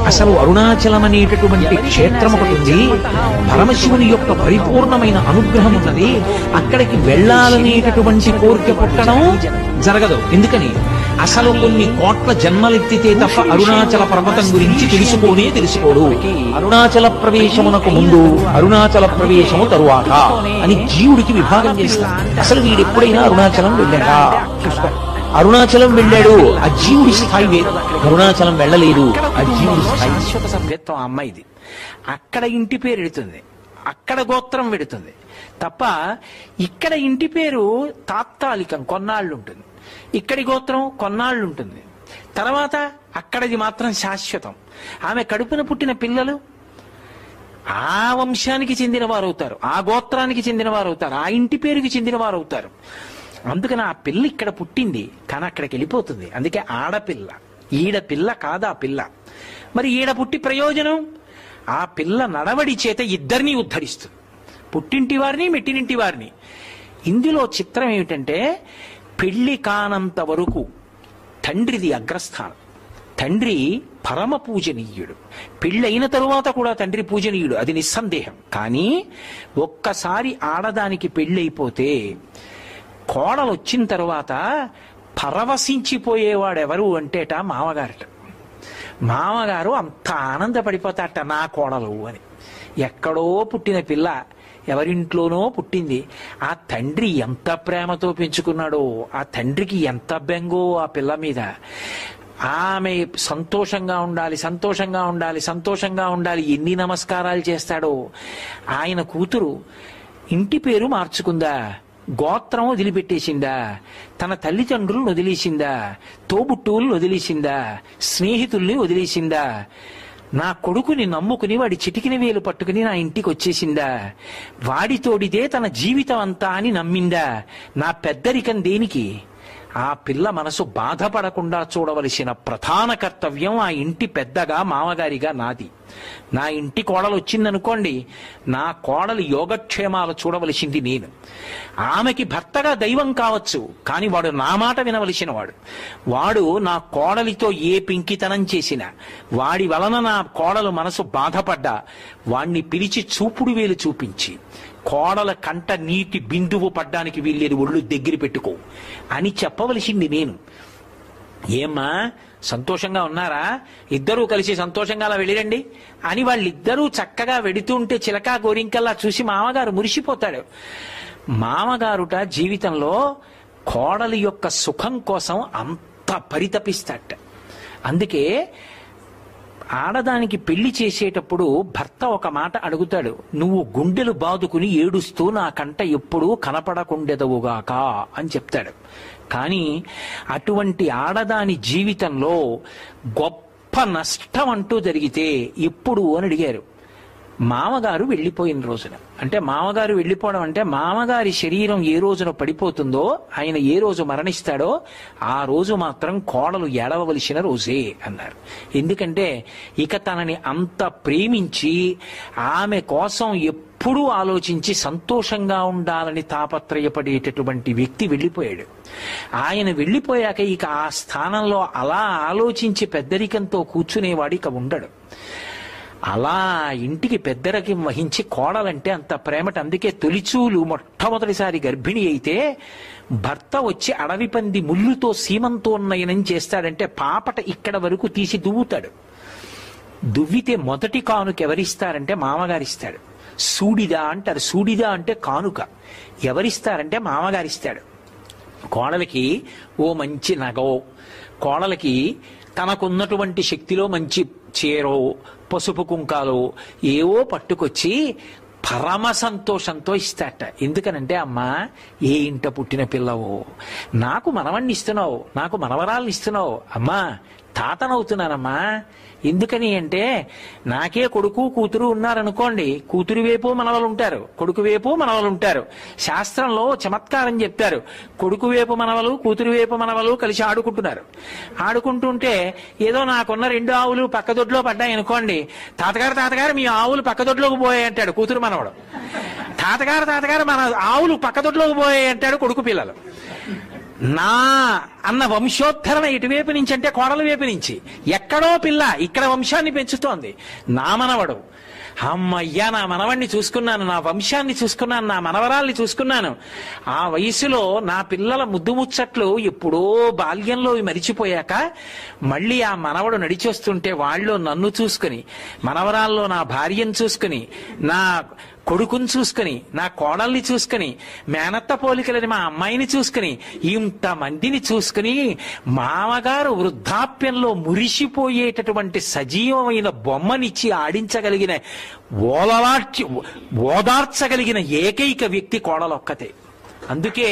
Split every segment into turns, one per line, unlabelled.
అసలు అరుణాచలం అనేటటువంటి క్షేత్రం ఒకటి ఉంది. పరమశివుని యొక్క పరిపూర్ణమైన అనుగ్రహం ఉన్నది. అక్కడికి వెళ్ళాలనేటటువంటి కోరిక పుట్టడం జరగదు. ఎందుకని? అసలు కొన్ని కోట్ల జన్మలెత్తితే తప్ప అరుణాచల పర్వతం గురించి తెలుసుకోడు. అరుణాచల ప్రవేశమునకు ముందు, అరుణాచల ప్రవేశము తరువాత అని జీవుడికి విభాగం చేస్తారు. అసలు వీడు ఎప్పుడైనా అరుణాచలం వెళ్ళాడా చూస్తారు. అరుణాచలం వెళ్ళాడు, ఆ జీవుడి స్థాయి వేరు. అరుణాచలం వెళ్ళలేదు, ఆ జీవుడి స్థాయి.
శాశ్వత సభ్యత్వం అమ్మాయిది. అక్కడ ఇంటి పేరు ఎడుతుంది, అక్కడ గోత్రం పెడుతుంది తప్ప ఇక్కడ ఇంటి పేరు తాత్కాలికం, కొన్నాళ్ళు ఉంటుంది. ఇక్కడి గోత్రం కొన్నాళ్ళు ఉంటుంది. తర్వాత అక్కడిది మాత్రం శాశ్వతం. ఆమె కడుపున పుట్టిన పిల్లలు ఆ వంశానికి చెందిన వారు అవుతారు, ఆ గోత్రానికి చెందిన వారు అవుతారు, ఆ ఇంటి పేరుకి చెందిన వారు అవుతారు. అందుకని ఆ పిల్ల ఇక్కడ పుట్టింది, కానీ అక్కడికి వెళ్ళిపోతుంది. అందుకే ఆడపిల్ల, ఈడ పిల్ల కాదు ఆ పిల్ల. మరి ఈడ పుట్టి ప్రయోజనం? ఆ పిల్ల నడవడి చేత ఇద్దరినీ ఉద్ధరిస్తుంది, పుట్టింటి వారిని మెట్టినింటి వారిని. ఇందులో చిత్రం ఏమిటంటే, పెళ్లి కానంత వరకు తండ్రిది అగ్రస్థానం. తండ్రి పరమ పూజనీయుడు. పెళ్ళైన తరువాత కూడా తండ్రి పూజనీయుడు, అది నిస్సందేహం. కానీ ఒక్కసారి ఆడదానికి పెళ్ళైపోతే కోడలు వచ్చిన తర్వాత పరవశించిపోయేవాడెవరు అంటేట మామగారట. మామగారు అంత ఆనందపడిపోతాట, నా కోడలు అని. ఎక్కడో పుట్టిన పిల్ల, ఎవరింట్లోనో పుట్టింది. ఆ తండ్రి ఎంత ప్రేమతో పెంచుకున్నాడో, ఆ తండ్రికి ఎంత బెంగో ఆ పిల్ల మీద. ఆమె సంతోషంగా ఉండాలి, సంతోషంగా ఉండాలి, సంతోషంగా ఉండాలి, ఎన్ని నమస్కారాలు చేస్తాడో. ఆయన కూతురు ఇంటి పేరు మార్చుకుందా, గోత్రం వదిలిపెట్టేసిందా, తన తల్లిదండ్రులను వదిలేసిందా, తోబుట్టువులను వదిలేసిందా, స్నేహితుల్ని వదిలేసిందా, నా కొడుకుని నమ్ముకుని వాడి చిటికిన వేలు పట్టుకుని నా ఇంటికి వచ్చేసిందా, వాడితోడిదే తన జీవితం అంతా అని నమ్మిందా. నా పెద్దరికం దేనికి? ఆ పిల్ల మనసు బాధపడకుండా చూడవలసిన ప్రధాన కర్తవ్యం ఆ ఇంటి పెద్దగా, మామగారిగా నాది. నా ఇంటి కోడలు వచ్చిందనుకోండి, నా కోడలు యోగక్షేమాలు చూడవలసింది నేను. ఆమెకి భర్తగా దైవం కావచ్చు, కానీ వాడు నా మాట వినవలసిన వాడు. వాడు నా కోడలితో ఏ పింకితనం చేసినా, వాడి వలన నా కోడలు మనసు బాధపడ్డా, వాణ్ణి పిలిచి చూపుడు వేలు చూపించి, కోడల కంట నీటి బిందువు పడ్డానికి వీల్లేదు, ఒళ్ళు దగ్గర పెట్టుకో అని చెప్పవలసింది నేను. ఏమ్మా సంతోషంగా ఉన్నారా, ఇద్దరూ కలిసి సంతోషంగా అలా వెళ్ళిరండి అని వాళ్ళిద్దరూ చక్కగా వెడుతుంటే చిలకా గోరింకల్లా చూసి మామగారు మురిసిపోతాడు. మామగారుట జీవితంలో కోడలి యొక్క సుఖం కోసం అంత పరితపిస్తాట. అందుకే ఆడదానికి పెళ్లి చేసేటప్పుడు భర్త ఒక మాట అడుగుతాడు, నువ్వు గుండెలు బాదుకుని ఏడుస్తూ నా కంట ఎప్పుడూ కనపడకుండెదవుగాక అని చెప్తాడు. కానీ అటువంటి ఆడదాని జీవితంలో గొప్ప నష్టం అంటూ జరిగితే ఎప్పుడు అని అడిగారు. మామగారు వెళ్ళిపోయిన రోజున. అంటే మామగారు వెళ్ళిపోవడం అంటే మామగారి శరీరం ఏ రోజున పడిపోతుందో, ఆయన ఏ రోజు మరణిస్తాడో ఆ రోజు మాత్రం కోడలు ఏడవలసిన రోజే అన్నారు. ఎందుకంటే ఇక తనని అంత ప్రేమించి ఆమె కోసం ఎప్పుడూ ఆలోచించి సంతోషంగా ఉండాలని తాపత్రయపడేటటువంటి వ్యక్తి వెళ్ళిపోయాడు. ఆయన వెళ్ళిపోయాక ఇక ఆ స్థానంలో అలా ఆలోచించి పెద్దరికంతో కూర్చునేవాడు ఇక ఉండడు. అలా ఇంటికి పెద్దరికం వహించి కోడలంటే అంత ప్రేమట. అందుకే తొలిచూలు మొట్టమొదటిసారి గర్భిణి అయితే భర్త వచ్చి అడవి పంది ముళ్ళుతో సీమంతో ఉన్నయనం చేస్తాడంటే పాపట ఇక్కడ వరకు తీసి దువ్వుతాడు. దువ్వితే మొదటి కానుక ఎవరిస్తారంటే మామగారిస్తాడు. సూడిదా అంటారు, సూడిదా అంటే కానుక. ఎవరిస్తారంటే మామగారిస్తాడు. కోడలికి ఓ మంచి నగో, కోడలికి తనకున్నటువంటి శక్తిలో మంచి చీరో పసుపు కుంకాలు ఏవో పట్టుకొచ్చి పరమ సంతోషంతో ఇస్తాట. ఎందుకనంటే, అమ్మా ఏ ఇంట పుట్టిన పిల్లవో, నాకు మనవణ్ణి ఇస్తున్నావు, నాకు మనవరాల్ని ఇస్తున్నావు, అమ్మా తాతనవుతున్నానమ్మా. ఎందుకని అంటే, నాకే కొడుకు కూతురు ఉన్నారనుకోండి, కూతురు వైపు మనవలు ఉంటారు, కొడుకు వైపు మనవలు ఉంటారు. శాస్త్రంలో చమత్కారం చెప్తారు, కొడుకు వైపు మనవలు కూతురు వైపు మనవలు కలిసి ఆడుకుంటున్నారు. ఆడుకుంటుంటే ఏదో నాకున్న 2 ఆవులు పక్కదొడ్లో పడ్డాయి అనుకోండి, తాతగారు మీ ఆవులు పక్కదొడ్లోకి పోయాయి అంటాడు కూతురు మనవడు. తాతగారు మన ఆవులు పక్కదొడ్లోకి పోయాయి అంటాడు కొడుకు పిల్లలు. నా అన్న వంశోద్ధరణ ఇటువైపు నుంచి అంటే కోడల వైపు నుంచి. ఎక్కడో పిల్ల ఇక్కడ వంశాన్ని పెంచుతోంది. నా మనవడు, అమ్మయ్యా నా మనవణ్ణి చూసుకున్నాను, నా వంశాన్ని చూసుకున్నాను, నా మనవరాల్ని చూసుకున్నాను. ఆ వయసులో నా పిల్లల ముద్దు ముచ్చట్లు ఎప్పుడో బాల్యంలో మరిచిపోయాక మళ్ళీ ఆ మనవడు నడిచొస్తుంటే వాళ్ళు నన్ను చూసుకుని, మనవరాల్లో నా భార్యను చూసుకుని, నా కొడుకుని చూసుకుని, నా కోడల్ని చూసుకుని, మేనత్త పోలికలని మా అమ్మాయిని చూసుకుని, ఇంతమందిని చూసుకుని మామగారు వృద్ధాప్యంలో మురిసిపోయేటటువంటి సజీవమైన బొమ్మనిచ్చి ఆడించగలిగిన, ఓదార్చగలిగిన ఏకైక వ్యక్తి కోడలొక్కతే. అందుకే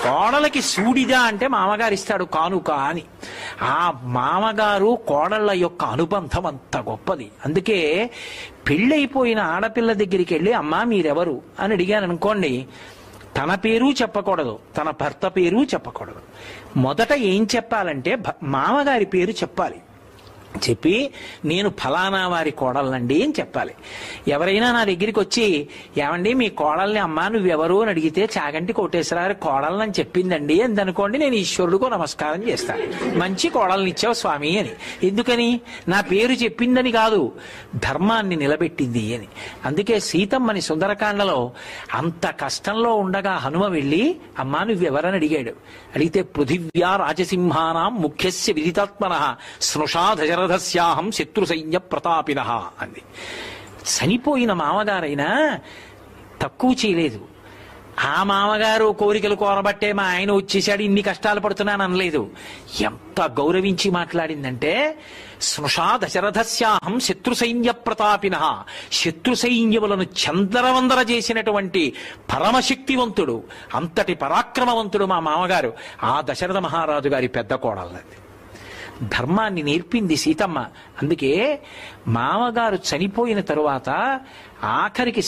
కోడలకి సూడిదా అంటే మామగారు ఇస్తాడు కానుక అని. ఆ మామగారు కోడళ్ళ యొక్క అనుబంధం అంత గొప్పది. అందుకే పెళ్ళైపోయిన ఆడపిల్ల దగ్గరికి వెళ్ళి అమ్మా మీరెవరు అని అడిగాను అనుకోండి, తన పేరు చెప్పకూడదు, తన భర్త పేరు చెప్పకూడదు. మొదట ఏం చెప్పాలంటే మామగారి పేరు చెప్పాలి. చెప్పి నేను ఫలానా వారి కోడళ్ళండి అని చెప్పాలి. ఎవరైనా నా దగ్గరికి వచ్చి ఏమండి మీ కోడల్ని అమ్మా నువ్వెవరు అని అడిగితే చాగంటి కోటేశ్వరరావు కోడళ్ళని చెప్పిందండి అని అనుకోండి, నేను ఈశ్వరుడికో నమస్కారం చేస్తాను, మంచి కోడల్ని ఇచ్చావు స్వామి అని. ఎందుకని? నా పేరు చెప్పిందని కాదు, ధర్మాన్ని నిలబెట్టింది అని. అందుకే సీతమ్మని సుందరకాండలో అంత కష్టంలో ఉండగా హనుమ వెళ్ళి అమ్మా నువ్వెవరని అడిగాడు. అడిగితే పృథివ్యా రాజసింహానాం ముఖ్యస్య విదితాత్మనః స్నుషా దశరథస్యాహం శత్రు సైన్య ప్రతాపినః అంది. చనిపోయిన మామగారైనా తక్కువ చేయలేదు. ఆ మామగారు కోరికలు కోరబట్టే మా ఆయన వచ్చేసాడు ఇన్ని కష్టాలు పడుతున్నాను అనలేదు. ఎంత గౌరవించి మాట్లాడిందంటే స్నుషా దశరథస్యాహం శత్రు సైన్య ప్రతాపినః, శత్రు సైన్యములను చందరవందర చేసినటువంటి పరమశక్తివంతుడు, అంతటి పరాక్రమవంతుడు మా మామగారు. ఆ దశరథ మహారాజు గారి పెద్ద కోడళ్ళది. ధర్మాన్ని నేర్పింది సీతమ్మ. అందుకే మామగారు చనిపోయిన తరువాత ఆఖరికి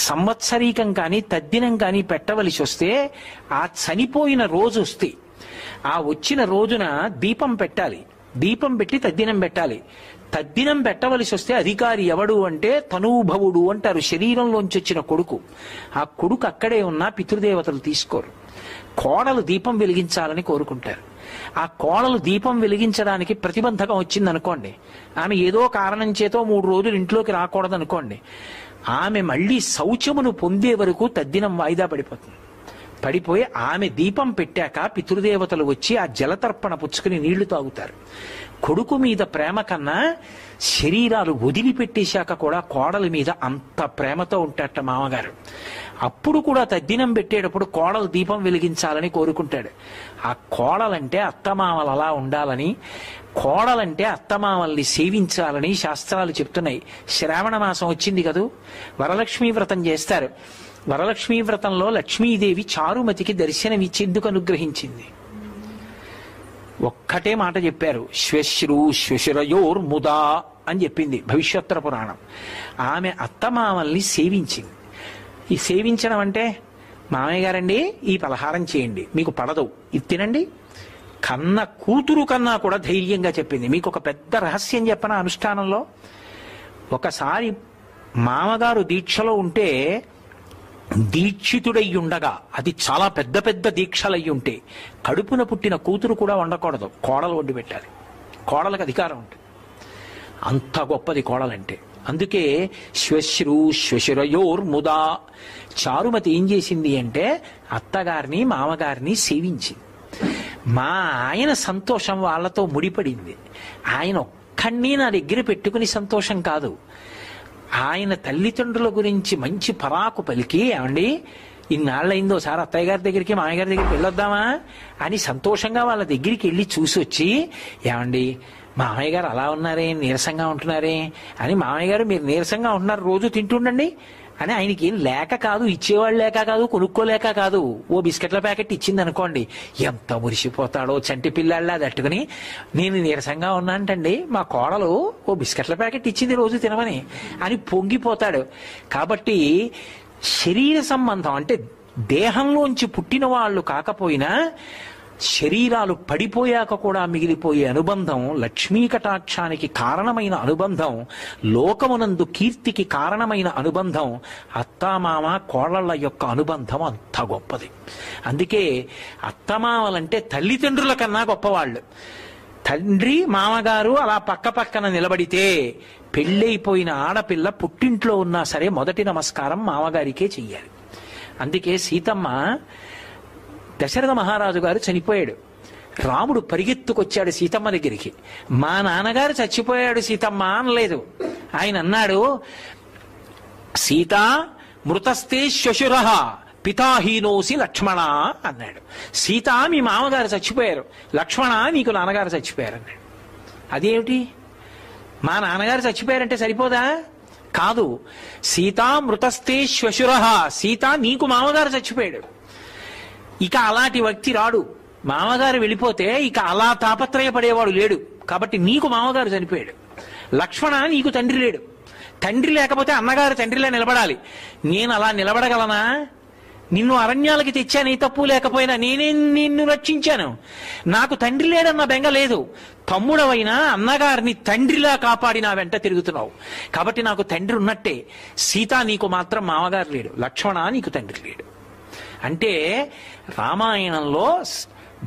సంవత్సరీకం కానీ తద్దినం కానీ పెట్టవలసి వస్తే ఆ చనిపోయిన రోజు వస్తే ఆ వచ్చిన రోజున దీపం పెట్టాలి. దీపం పెట్టి తద్దినం పెట్టాలి. తద్దినం పెట్టవలసి వస్తే అధికారి ఎవడు అంటే తనూభవుడు అంటారు, శరీరంలోంచి వచ్చిన కొడుకు. ఆ కొడుకు అక్కడే ఉన్న పితృదేవతలు తీసుకోరు. కోడలు దీపం వెలిగించాలని కోరుకుంటారు. ఆ కోడలు దీపం వెలిగించడానికి ప్రతిబంధకం వచ్చిందనుకోండి, ఆమె ఏదో కారణం చేతో 3 రోజులు ఇంట్లోకి రాకూడదనుకోండి, ఆమె మళ్ళీ శౌచమును పొందే వరకు తద్దినం వాయిదా పడిపోతుంది. పడిపోయి ఆమె దీపం పెట్టాక పితృదేవతలు వచ్చి ఆ జలతర్పణ పుచ్చుకుని నీళ్లు తాగుతారు. కొడుకు మీద ప్రేమ కన్నా శరీరాలు వదిలిపెట్టేశాక కూడా కోడలి మీద అంత ప్రేమతో ఉంటాట మామగారు. అప్పుడు కూడా తద్దినం పెట్టేటప్పుడు కోడలు దీపం వెలిగించాలని కోరుకుంటాడు. ఆ కోడలంటే అత్తమామలు అలా ఉండాలని, కోడలంటే అత్తమామల్ని సేవించాలని శాస్త్రాలు చెప్తున్నాయి. శ్రావణ మాసం వచ్చింది కదూ, వరలక్ష్మీ వ్రతం చేస్తారు. వరలక్ష్మీ వ్రతంలో లక్ష్మీదేవి చారుమతికి దర్శనమిచ్చేందుకు అనుగ్రహించింది. ఒక్కటే మాట చెప్పారు, శ్వశ్రు శ్వశురయోర్ముదా అని చెప్పింది భవిష్యోత్తర పురాణం. ఆమె అత్తమామల్ని సేవించింది. ఈ సేవించడం అంటే మామయ్య గారండి ఈ పలహారం చేయండి, మీకు పడదు, ఇది తినండి, కన్న కూతురు కన్నా కూడా ధైర్యంగా చెప్పింది. మీకు ఒక పెద్ద రహస్యం చెప్పన అనుష్ఠానంలో. ఒకసారి మామగారు దీక్షలో ఉంటే దీక్షితుడై ఉండగా, అది చాలా పెద్ద పెద్ద దీక్షలయ్యి ఉంటే కడుపున పుట్టిన కూతురు కూడా వండకూడదు, కోడలు వండి పెట్టాలి. కోడలకు అధికారం ఉంటుంది. అంత గొప్పది కోడలంటే. అందుకే శ్వశ్రు శ్వశురయోర్ముదా. చారుమతి ఏం చేసింది అంటే అత్తగారిని మామగారిని సేవించింది. మా ఆయన సంతోషం వాళ్ళతో ముడిపడింది. ఆయన ఒక్కడిని నా దగ్గర పెట్టుకుని సంతోషం కాదు, ఆయన తల్లిదండ్రుల గురించి మంచి పరాకు పలికి, ఏమండి ఇన్నాళ్ళైందో సార్ అత్తయ్య గారి దగ్గరికి మామయ్య గారి దగ్గరికి వెళ్ళొద్దామా అని సంతోషంగా వాళ్ళ దగ్గరికి వెళ్ళి చూసి వచ్చి, ఏమండి మామయ్య గారు అలా ఉన్నారే, నీరసంగా ఉంటున్నారే అని, మామయ్య గారు మీరు నీరసంగా ఉంటున్నారు రోజు తింటుండండి అని, ఆయనకి ఏం లేక కాదు, ఇచ్చేవాళ్ళు లేక కాదు, కొనుక్కోలేక కాదు, ఓ బిస్కెట్ల ప్యాకెట్ ఇచ్చింది అనుకోండి, ఎంత మురిసిపోతాడో చంటి పిల్లాళ్ళ తట్టుకుని. నేను నీరసంగా ఉన్నానంటండి, మా కోడలు ఓ బిస్కెట్ల ప్యాకెట్ ఇచ్చింది రోజు తినమని అని పొంగిపోతాడు. కాబట్టి శరీర సంబంధం అంటే దేహంలోంచి పుట్టిన వాళ్ళు కాకపోయినా శరీరాలు పడిపోయాక కూడా మిగిలిపోయే అనుబంధం, లక్ష్మీ కటాక్షానికి కారణమైన అనుబంధం, లోకమునందు కీర్తికి కారణమైన అనుబంధం, అత్తామామ కోడళ్ల యొక్క అనుబంధం అంత గొప్పది. అందుకే అత్తమామలంటే తల్లిదండ్రుల కన్నా గొప్పవాళ్ళు. తండ్రి మామగారు అలా పక్క పక్కన నిలబడితే పెళ్ళైపోయిన ఆడపిల్ల పుట్టింట్లో ఉన్నా సరే మొదటి నమస్కారం మామగారికే చెయ్యాలి. అందుకే సీతమ్మ, దశరథ మహారాజు గారు చనిపోయాడు, రాముడు పరిగెత్తుకొచ్చాడు సీతమ్మ దగ్గరికి. మా నాన్నగారు చచ్చిపోయాడు సీతమ్మ అనలేదు. ఆయన అన్నాడు, సీతా మృతస్తే శ్వశురః పితాహీనోసి లక్ష్మణ అన్నాడు. సీత, మీ మామగారు చచ్చిపోయారు, లక్ష్మణ నీకు నాన్నగారు చచ్చిపోయారు అన్నాడు. అదేమిటి, మా నాన్నగారు చచ్చిపోయారంటే సరిపోదా? కాదు, సీతా మృతస్తే శ్వశురః, సీత నీకు మామగారు చచ్చిపోయాడు. ఇక అలాంటి వ్యక్తి రాడు. మామగారు వెళ్ళిపోతే ఇక అలా తాపత్రయపడేవాడు లేడు. కాబట్టి నీకు మామగారు చనిపోయాడు. లక్ష్మణ, నీకు తండ్రి లేడు. తండ్రి లేకపోతే అన్నగారు తండ్రిలా నిలబడాలి. నేను అలా నిలబడగలనా? నిన్ను అరణ్యాలకి తెచ్చాను, ఏ తప్పు లేకపోయినా నేనే నిన్ను రక్షించాను. నాకు తండ్రి లేడన్న బెంగ లేదు. తమ్ముడవైనా అన్నగారిని తండ్రిలా కాపాడి నా వెంట తిరుగుతున్నావు. కాబట్టి నాకు తండ్రి ఉన్నట్టే. సీత, నీకు మాత్రం మామగారు లేడు. లక్ష్మణ, నీకు తండ్రి లేడు. అంటే రామాయణంలో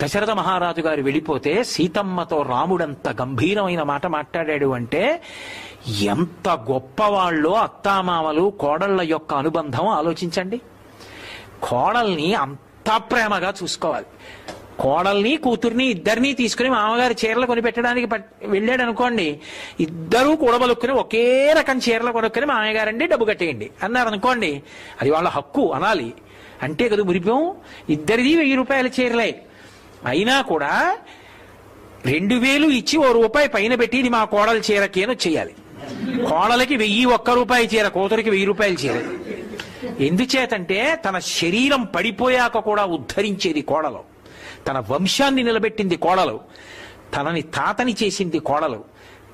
దశరథ మహారాజు గారు వెళ్ళిపోతే సీతమ్మతో రాముడంత గంభీరమైన మాట మాట్లాడాడు అంటే ఎంత గొప్పవాళ్ళో అత్తామామలు కోడళ్ల యొక్క అనుబంధం ఆలోచించండి. కోడల్ని అంత ప్రేమగా చూసుకోవాలి. కోడల్ని కూతుర్ని ఇద్దరినీ తీసుకుని మామగారి చీరలు కొనిపెట్టడానికి వెళ్ళాడు అనుకోండి, ఇద్దరూ కూడబలుక్కుని ఒకే రకం చీరలు కొనుక్కొని మామయ్య గారండి డబ్బు కట్టేయండి అన్నారు అనుకోండి, అది వాళ్ళ హక్కు అనాలి. అంటే కదా మురిపం. ఇద్దరిది 1000 రూపాయల చీరలే అయినా కూడా 2000 ఇచ్చి ₹1 పైన పెట్టి ఇది మా కోడల చీరకి అని వచ్చేయాలి. కోడలకి 1001 రూపాయి చీర, కూతురికి 1000 రూపాయల చీర. ఎందుచేతంటే తన శరీరం పడిపోయాక కూడా ఉద్ధరించేది కోడలు, తన వంశాన్ని నిలబెట్టింది కోడలు, తనని తాతని చేసింది కోడలు,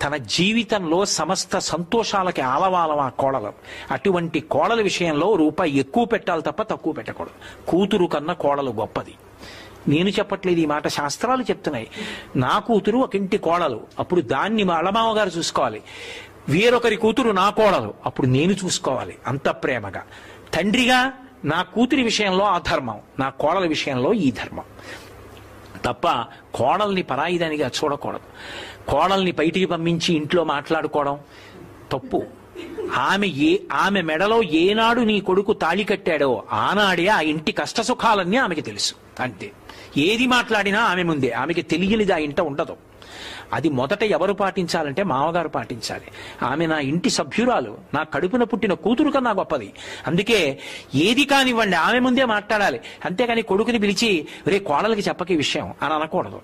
తన జీవితంలో సమస్త సంతోషాలకి ఆలవాలం ఆ కోడలు. అటువంటి కోడల విషయంలో రూపాయి ఎక్కువ పెట్టాలి తప్ప తక్కువ పెట్టకూడదు. కూతురు కన్నా కోడలు గొప్పది. నేను చెప్పట్లేదు ఈ మాట, శాస్త్రాలు చెప్తున్నాయి. నా కూతురు ఒక ఇంటి కోడలు, అప్పుడు దాన్ని మా అలమావగారు చూసుకోవాలి. వేరొకరి కూతురు నా కోడలు, అప్పుడు నేను చూసుకోవాలి అంత ప్రేమగా. తండ్రిగా నా కూతురి విషయంలో ఆ ధర్మం, నా కోడల విషయంలో ఈ ధర్మం తప్ప కోడల్ని పరాయిదానిగా చూడకూడదు. కోడల్ని బయటికి పంపించి ఇంట్లో మాట్లాడుకోవడం తప్పు. ఆమె మెడలో ఏనాడు నీ కొడుకు తాళి కట్టాడో ఆనాడే ఆ ఇంటి కష్టసుఖాలన్నీ ఆమెకి తెలుసు. అంతే. ఏది మాట్లాడినా ఆమె ముందే, ఆమెకి తెలియనిది ఆ ఇంట ఉండదు. అది మొదట ఎవరు పాటించాలంటే మామగారు పాటించాలి. ఆమె నా ఇంటి సభ్యురాలు, నా కడుపున పుట్టిన కూతురు కన్నా గొప్పది. అందుకే ఏది కానివ్వండి ఆమె ముందే మాట్లాడాలి. అంతేగాని కొడుకుని పిలిచి రే కోడలికి చెప్పక ఈ విషయం అని అనకూడదు.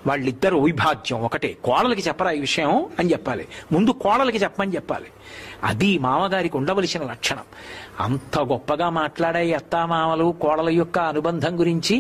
వాళ్ళిద్దరు వైభాగ్యం ఒకటే. కోడలికి చెప్పరా ఈ విషయం అని చెప్పాలి, ముందు కోడలికి చెప్పమని చెప్పాలి. అది మామగారికి ఉండవలసిన లక్షణం. అంత గొప్పగా మాట్లాడే అత్తామామలు కోడల యొక్క అనుబంధం గురించి